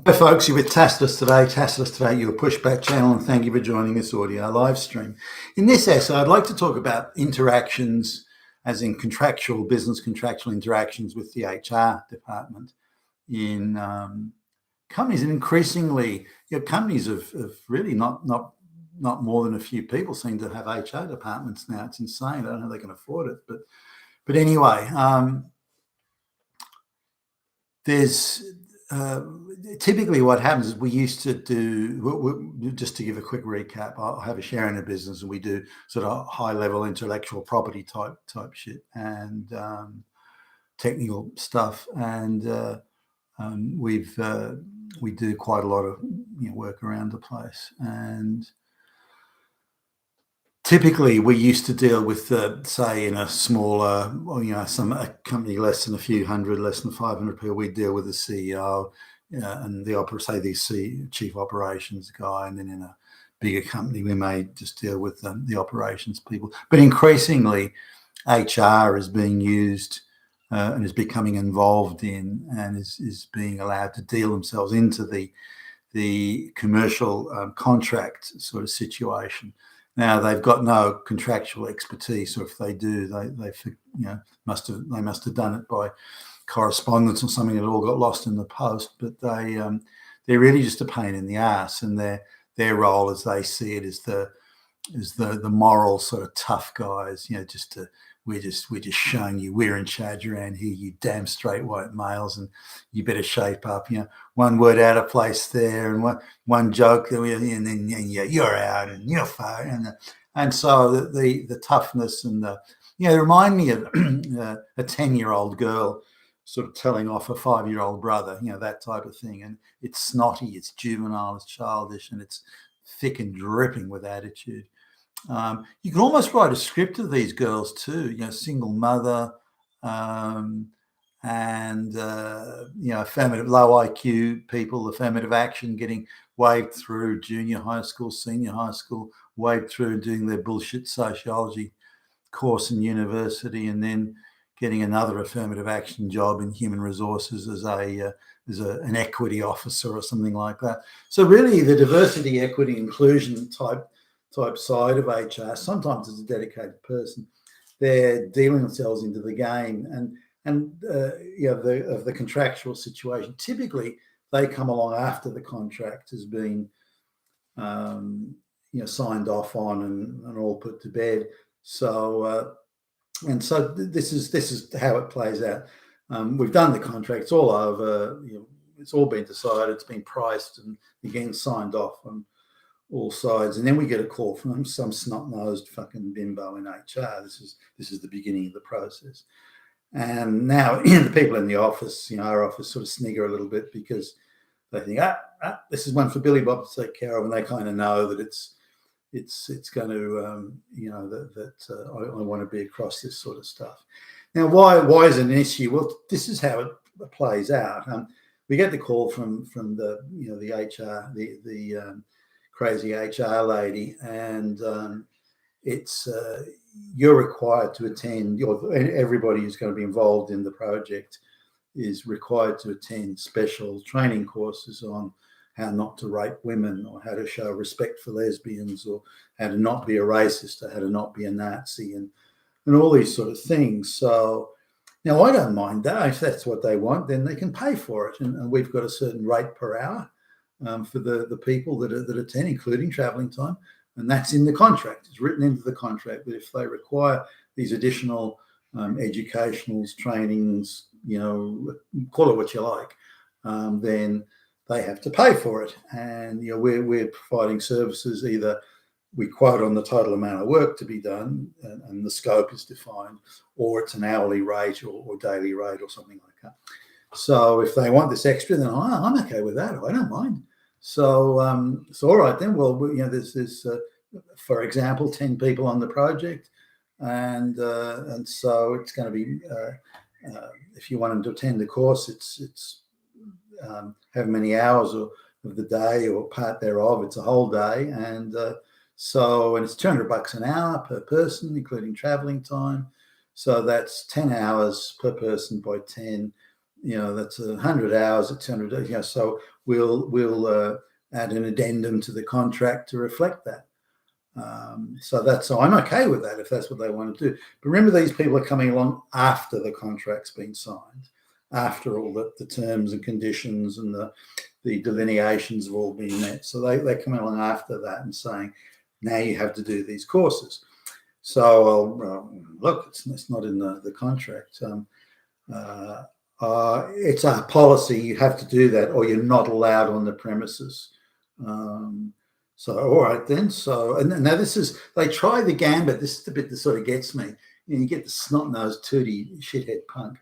Hi folks, you're with Tacitus today. Tacitus today, your pushback channel, and thank you for joining this audio live stream. In this essay, I'd like to talk about interactions, as in business contractual interactions with the HR department in companies, and increasingly, companies of really not more than a few people seem to have HR departments now. It's insane. I don't know if they can afford it, but anyway, there's typically what happens is we used to do, just to give a quick recap, I'll have a share in a business and we do sort of high level intellectual property type shit and technical stuff. And we do quite a lot of work around the place. And typically, we used to deal with, say, in a smaller, a company less than a few hundred, less than 500 people. We deal with the CEO and the chief operations guy, and then in a bigger company, we may just deal with the operations people. But increasingly, HR is being used and is becoming involved in, and is being allowed to deal themselves into the commercial contract sort of situation. Now they've got no contractual expertise, or if they do, they must have done it by correspondence or something that all got lost in the post. But they're really just a pain in the ass, and their role, as they see it, is the moral sort of tough guys. We're just showing you we're in charge around here, you damn straight white males, and you better shape up. One word out of place there, and one joke, and then you're out and you're fired. And so the toughness and remind me of a 10-year-old girl sort of telling off a 5-year-old brother, that type of thing. And it's snotty, it's juvenile, it's childish, and it's thick and dripping with attitude. You can almost write a script of these girls too, single mother, and affirmative, low IQ people, affirmative action, getting waved through junior high school, senior high school, waved through doing their bullshit sociology course in university, and then getting another affirmative action job in human resources as an equity officer or something like that. So really, the diversity, equity, inclusion type side of HR, sometimes as a dedicated person, they're dealing themselves into the game, and of the contractual situation. Typically, they come along after the contract has been signed off on and all put to bed. So this is how it plays out. We've done the contract; it's all over. It's all been decided. It's been priced and again signed off on all sides, and then we get a call from some snot-nosed fucking bimbo in HR. This is the beginning of the process, and now the people in the office, our office, sort of snigger a little bit because they think, this is one for Billy Bob to take care of, and they kind of know that it's going to, I want to be across this sort of stuff. Now, why is it an issue? Well, this is how it plays out. We get the call from the the HR, the crazy HR lady, and it's you're required to attend. Everybody who's going to be involved in the project is required to attend special training courses on how not to rape women, or how to show respect for lesbians, or how to not be a racist, or how to not be a Nazi, and all these sort of things. So now I don't mind that. If that's what they want, then they can pay for it, and we've got a certain rate per hour for the people that attend, including travelling time, and that's in the contract. It's written into the contract that if they require these additional educationals, trainings, call it what you like, then they have to pay for it. And we're providing services. Either we quote on the total amount of work to be done, and the scope is defined, or it's an hourly rate or daily rate or something like that. So if they want this extra, then I'm okay with that. I don't mind. So all right then. Well, there's for example, 10 people on the project, and so it's going to be if you want them to attend the course, it's how many hours of the day or part thereof. It's a whole day, and it's $200 an hour per person, including traveling time. So that's 10 hours per person by 10. that's 100 hours at 200, so we'll add an addendum to the contract to reflect that. So I'm okay with that if that's what they want to do. But remember, these people are coming along after the contract's been signed, after all the terms and conditions and the delineations have all been met. So they're coming along after that and saying, now you have to do these courses. So look, it's not in the contract. It's our policy. You have to do that, or you're not allowed on the premises. So all right then. So and now they try the gambit. This is the bit that sort of gets me. You get the snot-nosed tooty shithead punk,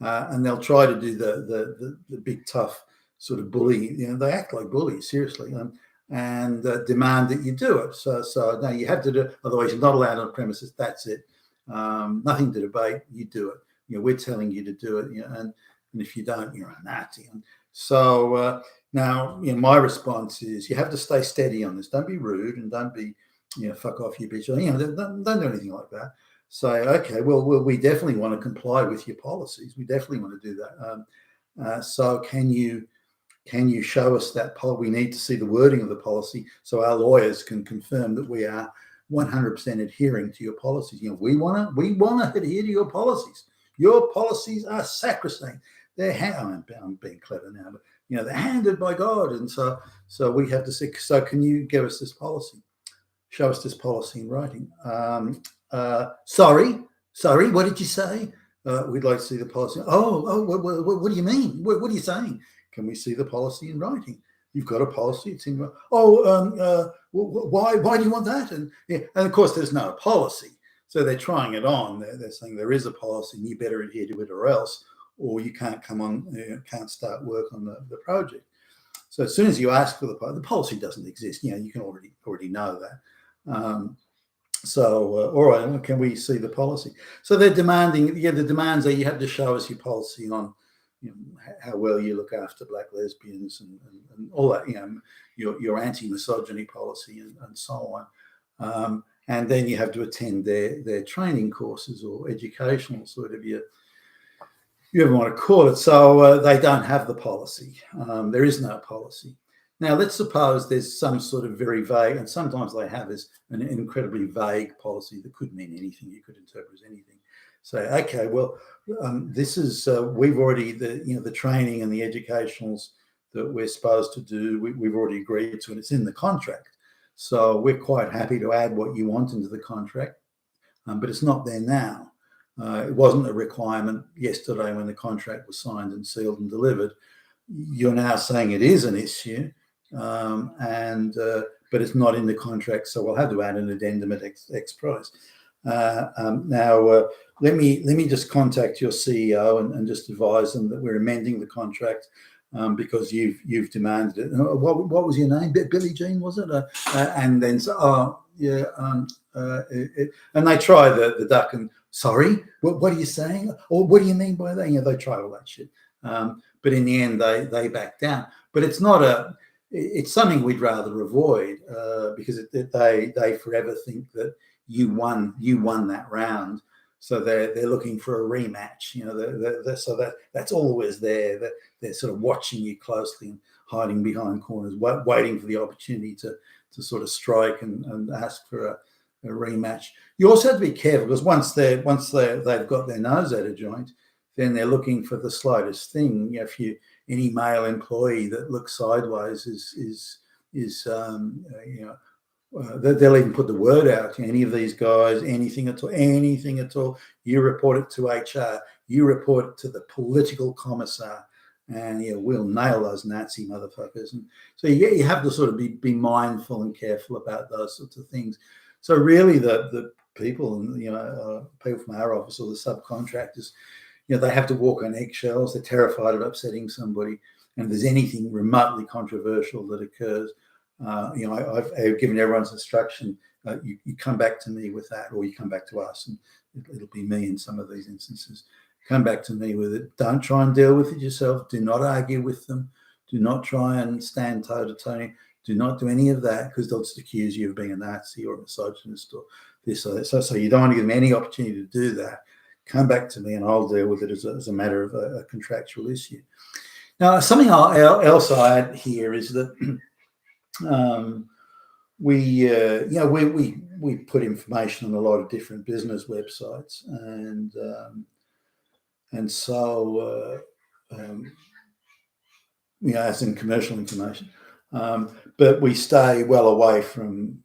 and they'll try to do the big tough sort of bully. They act like bullies, seriously, and demand that you do it. So no, you have to do it. Otherwise, you're not allowed on the premises. That's it. Nothing to debate. You do it. We're telling you to do it. And if you don't, you're a Nazi. And so now, my response is you have to stay steady on this. Don't be rude and don't be, fuck off, you bitch. Don't do anything like that. Say, okay, well, we definitely want to comply with your policies. We definitely want to do that. So can you show us that policy? We need to see the wording of the policy so our lawyers can confirm that we are 100% adhering to your policies. We want to adhere to your policies. Your policies are sacrosanct. I'm being clever now, but they're handed by God, and so we have to see. So can you give us this policy? Show us this policy in writing. Sorry, what did you say? We'd like to see the policy. What do you mean? What are you saying? Can we see the policy in writing? You've got a policy. It's in. Why do you want that? And of course, there's no policy. So they're trying it on. They're saying there is a policy, and you better adhere to it, or else, or you can't come on, can't start work on the project. So as soon as you ask for the policy doesn't exist. You can already know that. All right, can we see the policy? So they're demanding. The demands are you have to show us your policy on how well you look after black lesbians and all that. Your anti-misogyny policy and so on. And then you have to attend their training courses or educational sort of you ever want to call it. So they don't have the policy. There is no policy. Now, let's suppose there's some sort of very vague, and sometimes they have is an incredibly vague policy that could mean anything. You could interpret as anything. Say, okay, well, this is we've already the training and the educationals that we're supposed to do. We've already agreed to, and it's in the contract. So we're quite happy to add what you want into the contract, but it's not there now. It wasn't a requirement yesterday when the contract was signed and sealed and delivered. You're now saying it is an issue, but it's not in the contract, so we'll have to add an addendum at X price. Now, let me just contact your CEO and just advise them that we're amending the contract. Because you've demanded it. What was your name? Billie Jean, was it? And then and they try the duck and sorry, what are you saying? Or what do you mean by that? They try all that shit. But in the end, they back down. But it's not it's something we'd rather avoid because they forever think that you won that round. So they're looking for a rematch, so that's always there. They're sort of watching you closely and hiding behind corners, waiting for the opportunity to sort of strike and ask for a rematch. You also have to be careful because once they've got their nose out of joint, then they're looking for the slightest thing. If any male employee that looks sideways is they'll even put the word out to any of these guys, anything at all. You report it to HR, you report it to the political commissar, and we'll nail those Nazi motherfuckers. And so you have to sort of be mindful and careful about those sorts of things. So really, the people and people from our office or the subcontractors, they have to walk on eggshells. They're terrified of upsetting somebody, and if there's anything remotely controversial that occurs. I've given everyone's instruction. You come back to me with that, or you come back to us, and it'll be me in some of these instances. Come back to me with it. Don't try and deal with it yourself. Do not argue with them. Do not try and stand toe to toe. Do not do any of that because they'll just accuse you of being a Nazi or a misogynist or this or that. So you don't want to give them any opportunity to do that. come back to me and I'll deal with it as a matter of a contractual issue. Now, something else I add here is that we put information on a lot of different business websites, and so as in commercial information, but we stay well away from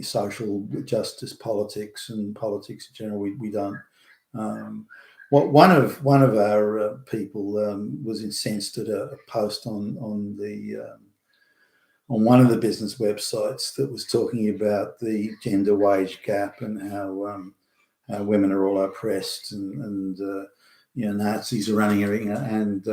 social justice politics and politics in general. We don't. One of our people was incensed at a post on one of the business websites that was talking about the gender wage gap and how women are all oppressed and Nazis are running everything, and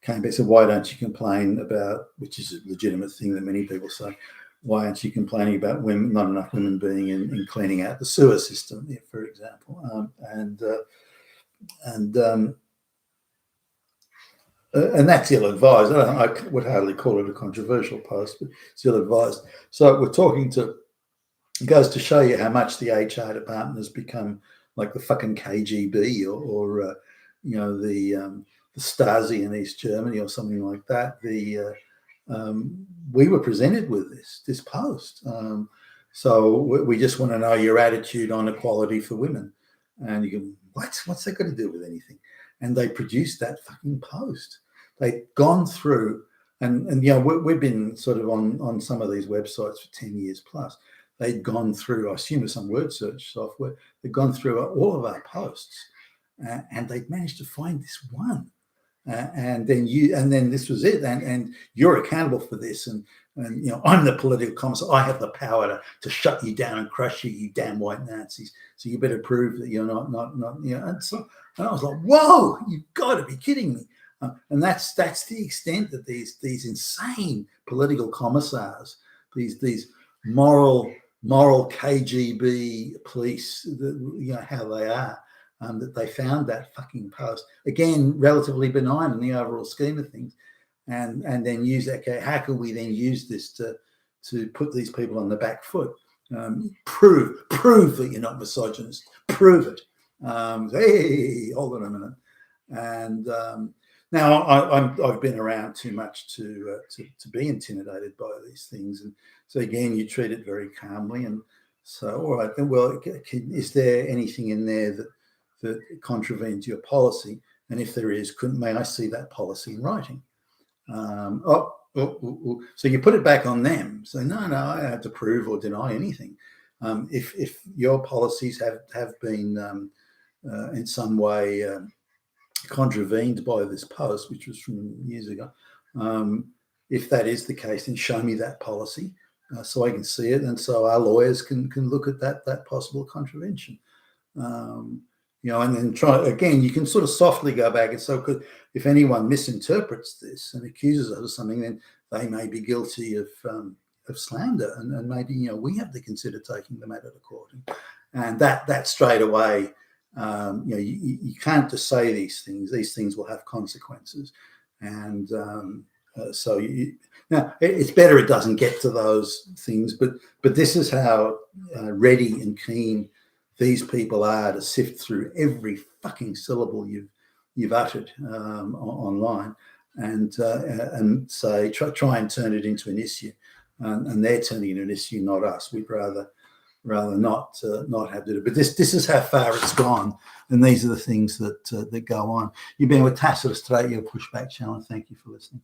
came back and said, why don't you complain about, which is a legitimate thing that many people say, why aren't you complaining about women, not enough women being in cleaning out the sewer system, for example, and that's ill-advised. I would hardly call it a controversial post, but it's ill-advised. So we're talking to, it goes to show you how much the HR department has become like the fucking KGB or the Stasi in East Germany or something like that. We were presented with this post. So we just want to know your attitude on equality for women. And you go, what's that got to do with anything? And they produced that fucking post. They'd gone through, and we've been sort of on some of these websites for 10 years plus. They'd gone through, I assume with some word search software, they'd gone through all of our posts, and they'd managed to find this one. And then this was it, and you're accountable for this, and I'm the political commissar. I have the power to shut you down and crush you, you damn white Nazis. So you better prove that you're not. And I was like, whoa, you've got to be kidding me. And that's the extent that these insane political commissars, these moral KGB police, how they are. That they found that fucking post, again, relatively benign in the overall scheme of things, and then use that. Okay, how can we then use this to put these people on the back foot? Prove that you're not misogynist. Prove it. Hey, hold on a minute. And now I've been around too much to be intimidated by these things, and so again, you treat it very calmly. And so, all right, then, well, is there anything in there that contravenes your policy? And if there is, may I see that policy in writing? So you put it back on them. So no, I don't have to prove or deny anything. If your policies have been in some way contravened by this post, which was from years ago, if that is the case, then show me that policy so I can see it, and so our lawyers can look at that possible contravention. And then try again. You can sort of softly go back and say, if anyone misinterprets this and accuses us of something, then they may be guilty of slander, and maybe we have to consider taking the matter to court. And that straight away, you can't just say these things. These things will have consequences, and so now it's better it doesn't get to those things. But this is how ready and keen these people are to sift through every fucking syllable you've uttered online, and say try and turn it into an issue, and they're turning it into an issue, not us. We'd rather not have to do it. But this is how far it's gone, and these are the things that go on. You've been with Tacitus today, your Pushback Channel. Thank you for listening.